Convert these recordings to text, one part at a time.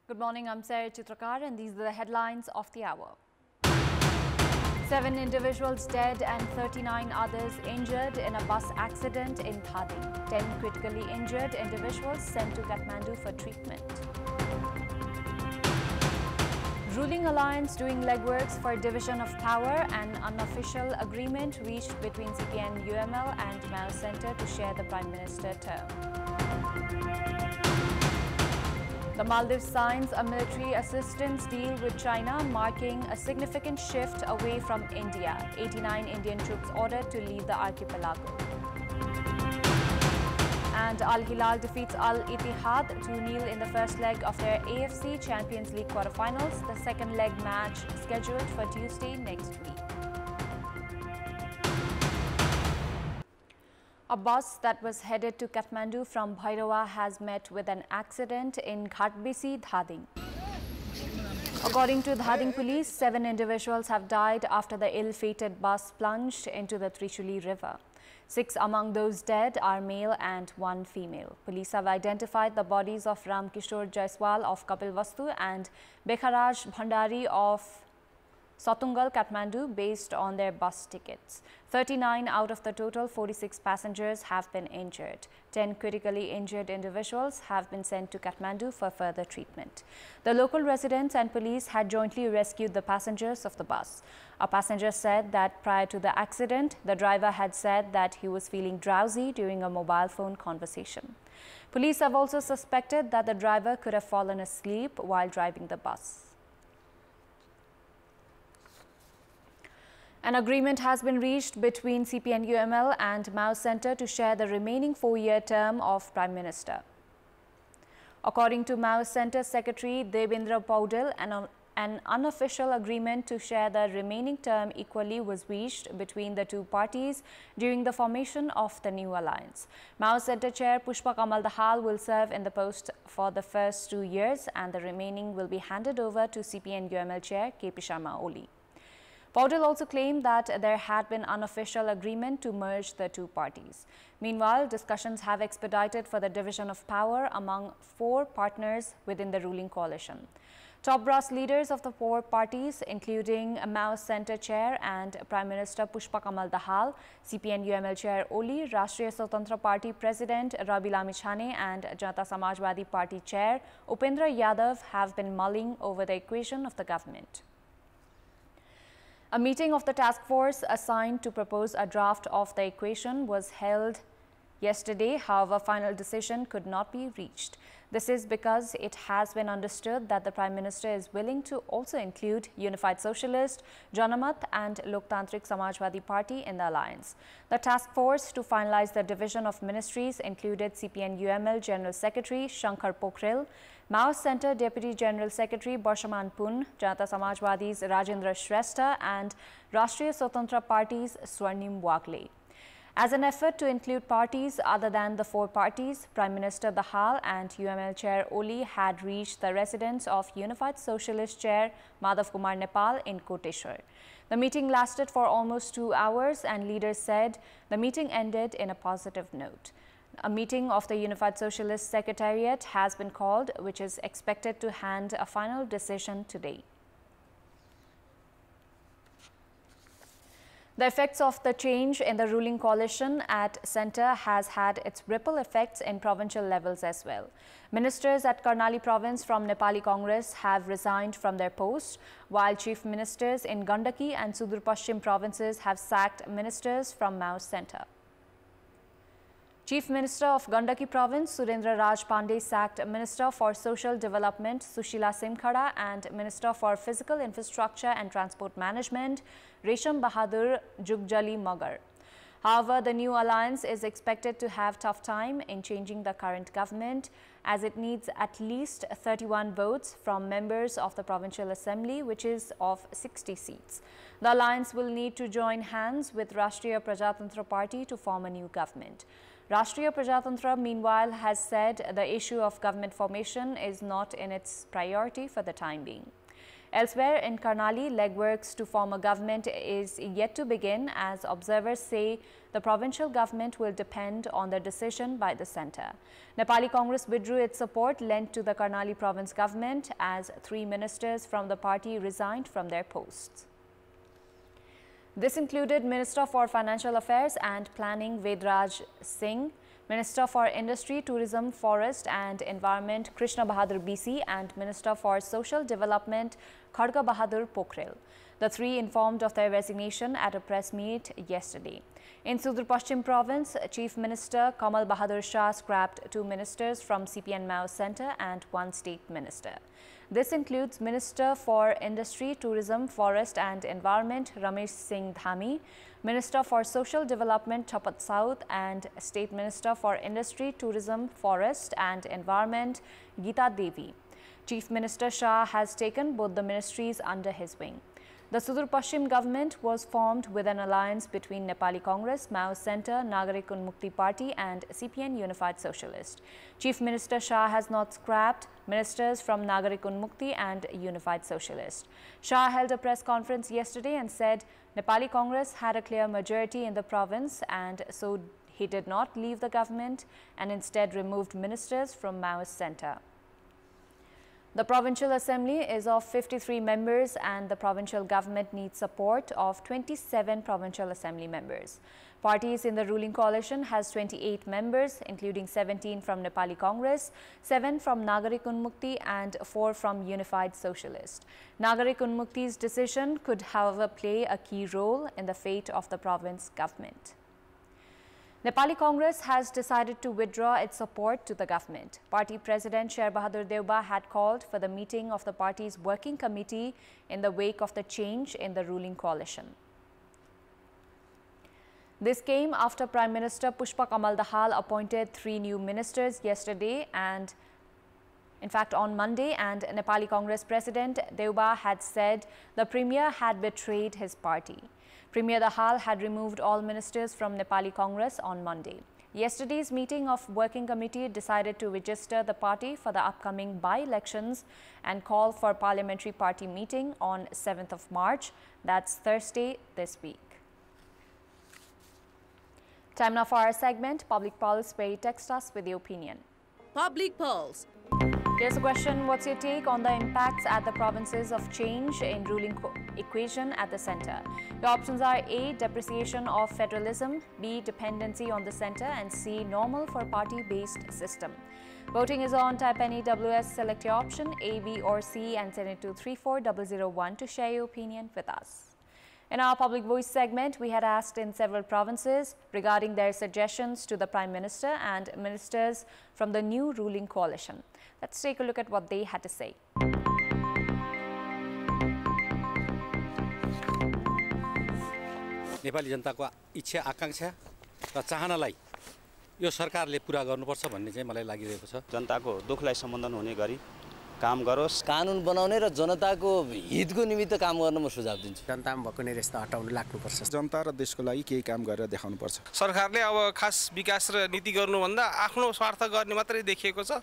Good morning, I'm Chitrakar and these are the headlines of the hour. 7 individuals dead and 39 others injured in a bus accident in Dhading. 10 critically injured individuals sent to Kathmandu for treatment. Ruling alliance doing legworks for division of power. An unofficial agreement reached between CPN-UML and Mao Centre to share the Prime Minister term. The Maldives signs a military assistance deal with China, marking a significant shift away from India. 89 Indian troops ordered to leave the archipelago. And Al Hilal defeats Al Ittihad 2-0 in the first leg of their AFC Champions League quarterfinals. The second leg match scheduled for Tuesday next week. A bus that was headed to Kathmandu from Bhairawa has met with an accident in Ghatbisi, Dhading. According to Dhading police, 7 individuals have died after the ill-fated bus plunged into the Trishuli river. 6 among those dead are male and 1 female. Police have identified the bodies of Ram Kishore Jaiswal of Kapilvastu and Bekharaj Bhandari of Satungal, Kathmandu, based on their bus tickets. 39 out of the total 46 passengers have been injured. 10 critically injured individuals have been sent to Kathmandu for further treatment. The local residents and police had jointly rescued the passengers of the bus. A passenger said that prior to the accident, the driver had said that he was feeling drowsy during a mobile phone conversation. Police have also suspected that the driver could have fallen asleep while driving the bus. An agreement has been reached between CPN-UML and Mao Centre to share the remaining 4-year term of Prime Minister. According to Mao Centre Secretary Devendra Paudel, an unofficial agreement to share the remaining term equally was reached between the two parties during the formation of the new alliance. Mao Centre Chair Pushpa Kamal Dahal will serve in the post for the first 2 years and the remaining will be handed over to CPN-UML Chair KP Sharma Oli. Paudel also claimed that there had been unofficial agreement to merge the two parties. Meanwhile, discussions have expedited for the division of power among 4 partners within the ruling coalition. Top brass leaders of the 4 parties, including Mao Centre Chair and Prime Minister Pushpa Kamal Dahal, CPN-UML Chair Oli, Rashtriya Swatantra Party President Rabi Lami Chhane and Janata Samajwadi Party Chair Upendra Yadav have been mulling over the equation of the government. A meeting of the task force assigned to propose a draft of the equation was held yesterday. However, final decision could not be reached. This is because it has been understood that the Prime Minister is willing to also include Unified Socialist, Janamat and Loktantrik Samajwadi Party in the alliance. The task force to finalize the division of ministries included CPN-UML General Secretary Shankar Pokhrel, Mao Centre Deputy General Secretary Barshaman Pun, Janata Samajwadi's Rajendra Shrestha and Rashtriya Swatantra Party's Swarnim Wagle. As an effort to include parties other than the 4 parties, Prime Minister Dahal and UML Chair Oli had reached the residence of Unified Socialist Chair Madhav Kumar Nepal in Koteshwar. The meeting lasted for almost 2 hours and leaders said the meeting ended in a positive note. A meeting of the Unified Socialist Secretariat has been called, which is expected to hand a final decision today. The effects of the change in the ruling coalition at centre has had its ripple effects in provincial levels as well. Ministers at Karnali province from Nepali Congress have resigned from their posts, while chief ministers in Gandaki and Sudur Paschim provinces have sacked ministers from Mao Centre. Chief Minister of Gandaki Province, Surendra Raj Pandey, sacked Minister for Social Development, Sushila Simkhada, and Minister for Physical Infrastructure and Transport Management, Resham Bahadur Jugjali Magar. However, the new alliance is expected to have tough time in changing the current government, as it needs at least 31 votes from members of the Provincial Assembly, which is of 60 seats. The alliance will need to join hands with Rashtriya Prajatantra Party to form a new government. Rashtriya Prajatantra, meanwhile, has said the issue of government formation is not in its priority for the time being. Elsewhere in Karnali, legworks to form a government is yet to begin, as observers say the provincial government will depend on the decision by the centre. Nepali Congress withdrew its support lent to the Karnali province government as 3 ministers from the party resigned from their posts. This included Minister for Financial Affairs and Planning Vedraj Singh, Minister for Industry, Tourism, Forest and Environment Krishna Bahadur BC and Minister for Social Development Khadga Bahadur Pokhrel. The 3 informed of their resignation at a press meet yesterday. In Sudur Paschim province, Chief Minister Kamal Bahadur Shah scrapped 2 ministers from CPN Mao Centre and 1 state minister. This includes Minister for Industry, Tourism, Forest and Environment Ramesh Singh Dhami, Minister for Social Development Chapat South and State Minister for Industry, Tourism, Forest and Environment Geeta Devi. Chief Minister Shah has taken both the ministries under his wing. The Sudur Paschim government was formed with an alliance between Nepali Congress, Mao Centre, Nagarik Unmukti Party and CPN Unified Socialist. Chief Minister Shah has not scrapped ministers from Nagarik Unmukti and Unified Socialist. Shah held a press conference yesterday and said Nepali Congress had a clear majority in the province and so he did not leave the government and instead removed ministers from Maoist Centre. The Provincial Assembly is of 53 members and the provincial government needs support of 27 Provincial Assembly members. Parties in the ruling coalition has 28 members, including 17 from Nepali Congress, 7 from Nagarik Unmukti and 4 from Unified Socialist. Nagarik Unmukti's decision could, however, play a key role in the fate of the province government. Nepali Congress has decided to withdraw its support to the government. Party President Sher Bahadur Deuba had called for the meeting of the party's working committee in the wake of the change in the ruling coalition. This came after Prime Minister Pushpa Kamal Dahal appointed 3 new ministers yesterday and in fact on Monday, and Nepali Congress President Deuba had said the Premier had betrayed his party. Premier Dahal had removed all ministers from Nepali Congress on Monday. Yesterday's meeting of working committee decided to register the party for the upcoming by-elections and call for parliamentary party meeting on 7th of March. That's Thursday this week. Time now for our segment, Public Pulse, where you text us with your opinion. Public Pulse. Here's a question. What's your take on the impacts at the provinces of change in ruling equation at the centre? Your options are A, depreciation of federalism, B, dependency on the centre, and C, normal for party-based system. Voting is on. Type any WS, select your option A, B or C and send it to 34001 to share your opinion with us. In our Public Voice segment, we had asked in several provinces regarding their suggestions to the Prime Minister and ministers from the new ruling coalition. Let's take a look at what they had to say. Nepali जनताको इच्छा आकांक्षा र चाहनालाई यो सरकारले पूरा गर्नुपर्छ भन्ने चाहिँ मलाई लागिरहेको छ। जनताको दुखलाई सम्बोधन हुने गरी काम गरोस्। कानुन बनाउने र जनताको हितको निमित्त काम गर्न म सुझाव दिन्छु। जनतामा भएको निरस्त हटाउन लाग्नुपर्छ। जनता र देशको लागि केही काम गरेर देखाउनुपर्छ। सरकारले अब खास विकास र नीति गर्नुभन्दा आफ्नो स्वार्थ गर्ने मात्रै देखिएको छ,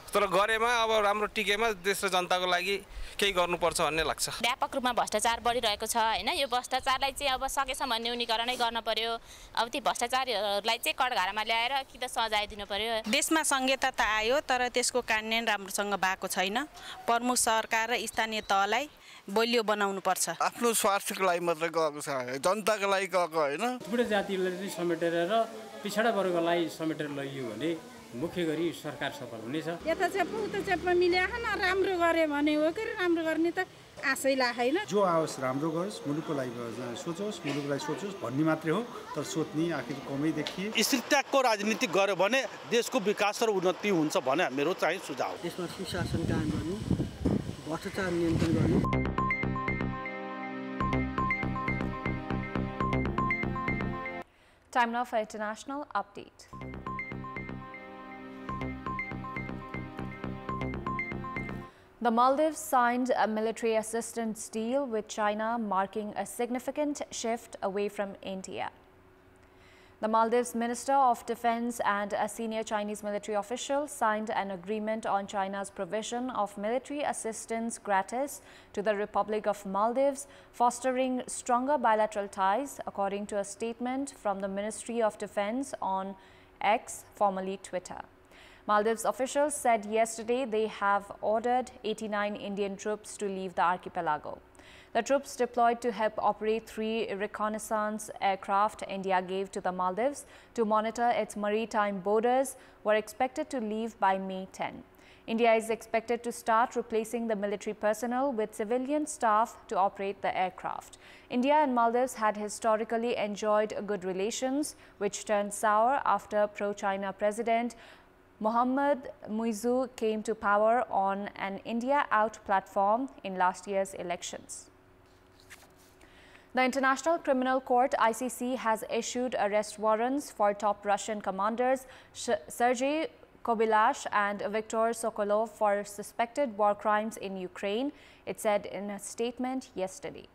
तर गरेमा अब राम्रो टिकेमा देश र जनताको लागि केही गर्नुपर्छ भन्ने लाग्छ। व्यापक रूपमा भ्रष्टाचार बढिरहेको छ हैन, यो भ्रष्टाचारलाई चाहिँ अब सकेसम्म न्यूनीकरणै गर्न पर्यो। अब ती भ्रष्टाचारीहरूलाई चाहिँ कठघरामा ल्याएर कि त सजाय दिनु पर्यो। देशमा संहिता त आयो तर त्यसको कार्यान्वयन राम्रोसँग भएको छैन। प्रमुख सरकार र स्थानीय तहलाई बलियो बनाउनु पर्छ। आफ्नो स्वार्थको लागि मात्र गएको छ, जनताको लागि गएको हैन। थुप्रै जातिलाई समेटेर र पिछडा वर्गलाई समेटेर लगियो भने मुख्य गरी सरकार सफल हुनेछ। यता चाहिँ उता चाहिँ मिल्या न राम्रो गरे भने हो के राम्रो गर्ने त आशै लाग्दैन। जो आओस् राम्रो गरोस्, मुलुकको लागि सोचोस्, मुलुकको लागि सोचोस् भन्ने मात्रै हो, तर सोच्ने आखिर कमै देखिए। स्थिरताको राजनीति गर्यो भने देशको विकास र उन्नति हुन्छ भने मेरो चाहिँ सुझाव। देशमा सुशासन कायम गर्नु, भ्रष्टाचार नियन्त्रण गर्नु। Time now for international update. The Maldives signed a military assistance deal with China, marking a significant shift away from India. The Maldives Minister of Defense and a senior Chinese military official signed an agreement on China's provision of military assistance gratis to the Republic of Maldives, fostering stronger bilateral ties, according to a statement from the Ministry of Defense on X, formerly Twitter. Maldives officials said yesterday they have ordered 89 Indian troops to leave the archipelago. The troops deployed to help operate 3 reconnaissance aircraft India gave to the Maldives to monitor its maritime borders were expected to leave by May 10. India is expected to start replacing the military personnel with civilian staff to operate the aircraft. India and Maldives had historically enjoyed good relations, which turned sour after pro-China President Mohammad Muizzu came to power on an India Out platform in last year's elections. The International Criminal Court (ICC) has issued arrest warrants for top Russian commanders Sergei Kobylash and Viktor Sokolov for suspected war crimes in Ukraine, it said in a statement yesterday.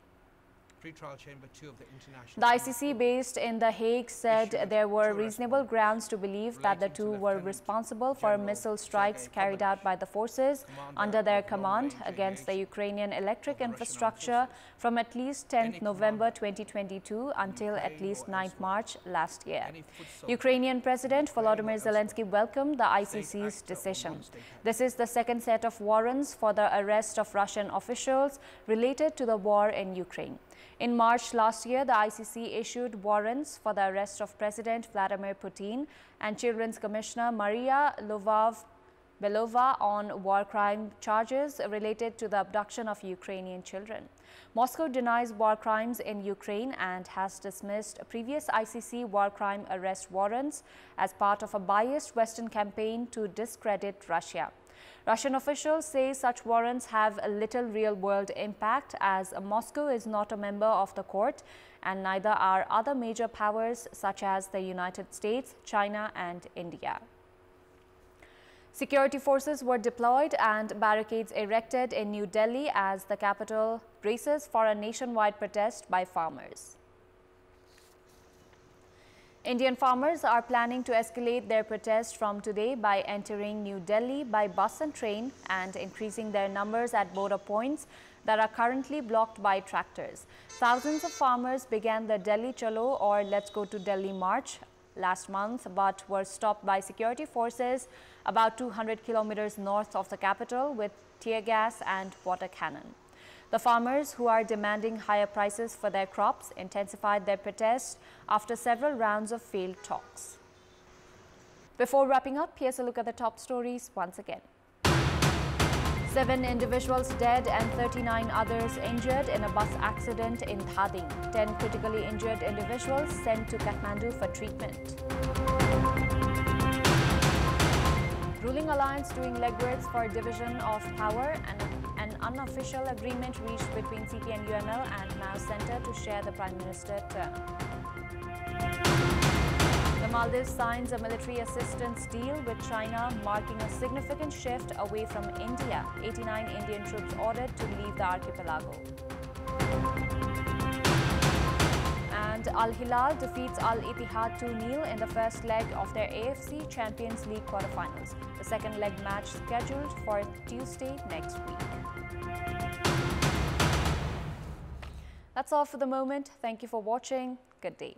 The ICC, based in The Hague, said there were reasonable grounds to believe that the two were responsible for missile strikes carried out by the forces under their command against the Ukrainian electric infrastructure from at least 10th November 2022 until at least 9th March last year. Ukrainian President Volodymyr Zelensky welcomed the ICC's decision. This is the second set of warrants for the arrest of Russian officials related to the war in Ukraine. In March last year, the ICC issued warrants for the arrest of President Vladimir Putin and Children's Commissioner Maria Belova on war crime charges related to the abduction of Ukrainian children. Moscow denies war crimes in Ukraine and has dismissed previous ICC war crime arrest warrants as part of a biased Western campaign to discredit Russia. Russian officials say such warrants have a little real-world impact, as Moscow is not a member of the court and neither are other major powers such as the United States, China and India. Security forces were deployed and barricades erected in New Delhi as the capital braces for a nationwide protest by farmers. Indian farmers are planning to escalate their protest from today by entering New Delhi by bus and train and increasing their numbers at border points that are currently blocked by tractors. Thousands of farmers began the Delhi Chalo or Let's Go to Delhi march last month, but were stopped by security forces about 200 kilometers north of the capital with tear gas and water cannon. The farmers, who are demanding higher prices for their crops, intensified their protest after several rounds of failed talks. Before wrapping up, here's a look at the top stories once again. 7 individuals dead and 39 others injured in a bus accident in Dhading. 10 critically injured individuals sent to Kathmandu for treatment. Ruling alliance doing legworks for division of power, and an unofficial agreement reached between CP and UML and Mao Center to share the Prime Minister term. The Maldives signs a military assistance deal with China, marking a significant shift away from India. 89 Indian troops ordered to leave the archipelago. And Al Hilal defeats Al Ittihad 2-0 in the first leg of their AFC Champions League quarterfinals. The second leg match scheduled for Tuesday next week. That's all for the moment. Thank you for watching. Good day.